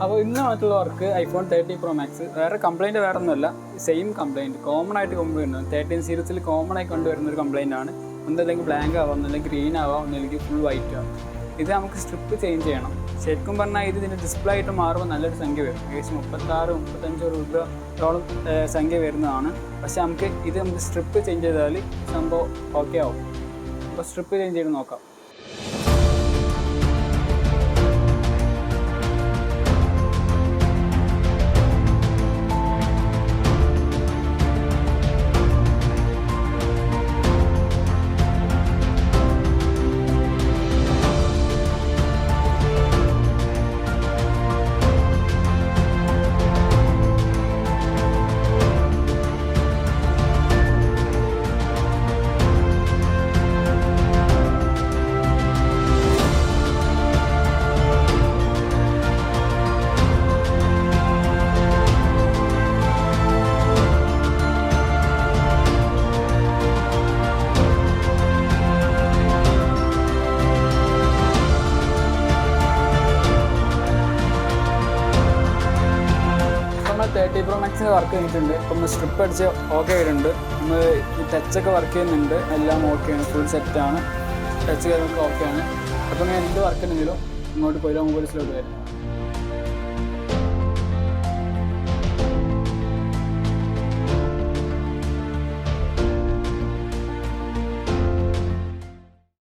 അപ്പോൾ ഇന്ന് വന്നിട്ടുള്ള വർക്ക് ഐഫോൺ 30 Pro Max. വേറെ കംപ്ലയിൻറ്റ് വേറെ ഒന്നുമല്ല, സെയിം കംപ്ലയിൻറ്റ് കോമൺ ആയിട്ട് കൊണ്ടുവരുന്നത് 13 സീരീസിൽ കോമൺ ആയി കൊണ്ടുവരുന്ന ഒരു കംപ്ലയിൻ്റ് ആണ്. ഒന്നല്ലെങ്കിൽ ബ്ലാങ്ക് ആവാം, ഒന്നല്ലെങ്കിൽ ഗ്രീൻ ആവാം, ഒന്നല്ലെങ്കിൽ ഫുൾ വൈറ്റ് ആവാം. ഇത് നമുക്ക് സ്ട്രിപ്പ് ചേഞ്ച് ചെയ്യണം. ശരിക്കും പറഞ്ഞാൽ ഇതിൻ്റെ ഡിസ്പ്ലേ ആയിട്ട് മാറുമ്പോൾ നല്ലൊരു സംഖ്യ വരും. ഏകദേശം 36-35 രൂപയോളം സംഖ്യ വരുന്നതാണ്. പക്ഷേ നമുക്ക് സ്ട്രിപ്പ് ചേഞ്ച് ചെയ്താൽ സംഭവം ഓക്കെ ആവും. അപ്പോൾ സ്ട്രിപ്പ് ചേഞ്ച് ചെയ്ത് നോക്കാം. നമ്മൾ 30 Pro Max വർക്ക് ചെയ്തിട്ടുണ്ട്. ഇപ്പം സ്ട്രിപ്പ് അടിച്ച് ഓക്കെ വരുന്നുണ്ട്. നമ്മൾ ഈ ടച്ചൊക്കെ വർക്ക് ചെയ്യുന്നുണ്ട്. എല്ലാം ഓക്കെയാണ്, ഫുൾ സെറ്റാണ്. ടച്ച് കാര്യങ്ങളൊക്കെ ഓക്കെയാണ്. അപ്പോൾ ഞാൻ എന്ത് വർക്ക് ഉണ്ടെങ്കിലും ഇങ്ങോട്ട് പോയി മൊബൈൽസിലോട്ട് വരും.